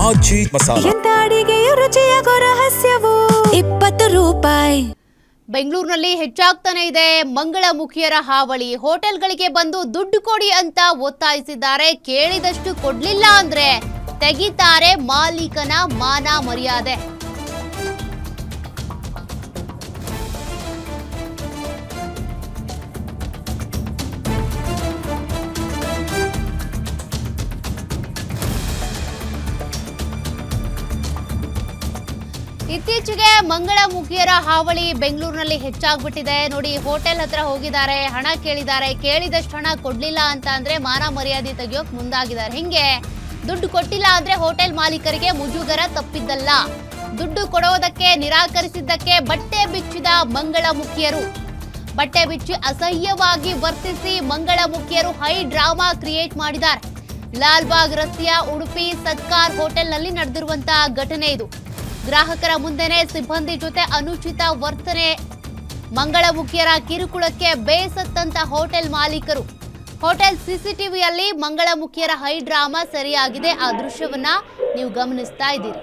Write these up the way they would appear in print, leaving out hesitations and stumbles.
ಆಜಿ ಮಸಾಲ. ಎಂತ ಅಡಿಗೆಯ ರುಚಿಯಾಗೋ ರಹಸ್ಯವು 20 ರೂಪಾಯಿ. ಬೆಂಗಳೂರಿನಲ್ಲಿ ಹೆಚ್ಚಾಗ್ತಾನೆ ಇದೆ ಮಂಗಳಮುಖಿಯರ ಹಾವಳಿ. ಹೋಟೆಲ್ಗಳಿಗೆ ಬಂದು ದುಡ್ಡು ಕೊಡಿ ಅಂತ ಒತ್ತಾಯಿಸಿದ್ದಾರೆ. ಕೇಳಿದಷ್ಟು ಕೊಡ್ಲಿಲ್ಲ ಅಂದ್ರೆ ತೆಗಿತಾರೆ ಮಾಲೀಕನ ಮಾನ ಮರ್ಯಾದೆ. ಇತ್ತೀಚೆಗೆ ಮಂಗಳಮುಖಿಯರ ಹಾವಳಿ ಬೆಂಗಳೂರಿನಲ್ಲಿ ಹೆಚ್ಚಾಗ್ಬಿಟ್ಟಿದೆ. ನೋಡಿ, ಹೋಟೆಲ್ ಹತ್ರ ಹೋಗಿದ್ದಾರೆ, ಹಣ ಕೇಳಿದ್ದಾರೆ, ಕೇಳಿದಷ್ಟು ಹಣ ಕೊಡ್ಲಿಲ್ಲ ಅಂತ ಅಂದ್ರೆ ಮಾನ ಮರ್ಯಾದೆ ತೆಗಿಯೋಕ್ ಮುಂದಾಗಿದ್ದಾರೆ. ಹಿಂಗೆ ದುಡ್ಡು ಕೊಟ್ಟಿಲ್ಲ ಅಂದ್ರೆ ಹೋಟೆಲ್ ಮಾಲೀಕರಿಗೆ ಮುಜುಗರ ತಪ್ಪಿದ್ದಲ್ಲ. ದುಡ್ಡು ಕೊಡೋದಕ್ಕೆ ನಿರಾಕರಿಸಿದ್ದಕ್ಕೆ ಬಟ್ಟೆ ಬಿಚ್ಚಿದ ಮಂಗಳಮುಖಿಯರು. ಬಟ್ಟೆ ಬಿಚ್ಚಿ ಅಸಹ್ಯವಾಗಿ ವರ್ತಿಸಿ ಮಂಗಳಮುಖಿಯರು ಹೈ ಡ್ರಾಮಾ ಕ್ರಿಯೇಟ್ ಮಾಡಿದ್ದಾರೆ. ಲಾಲ್ಬಾಗ್ ರಸ್ತೆಯ ಉಡುಪಿ ಸತ್ಕಾರ್ ಹೋಟೆಲ್ನಲ್ಲಿ ನಡೆದಿರುವಂತಹ ಘಟನೆ ಇದು. ಗ್ರಾಹಕರ ಮುಂದೆನೆ ಸಿಬ್ಬಂದಿ ಜೊತೆ ಅನುಚಿತ ವರ್ತನೆ. ಮಂಗಳಮುಖಿಯರ ಕಿರುಕುಳಕ್ಕೆ ಬೇಸತ್ತಂತ ಹೋಟೆಲ್ ಮಾಲೀಕರು. ಹೋಟೆಲ್ ಸಿಸಿಟಿವಿಯಲ್ಲಿ ಮಂಗಳಮುಖಿಯರ ಹೈ ಡ್ರಾಮಾ ಸರಿಯಾಗಿದೆ. ಆ ದೃಶ್ಯವನ್ನ ನೀವು ಗಮನಿಸ್ತಾ ಇದ್ದೀರಿ.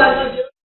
ಮಾತಾಡ್ಬೇಕು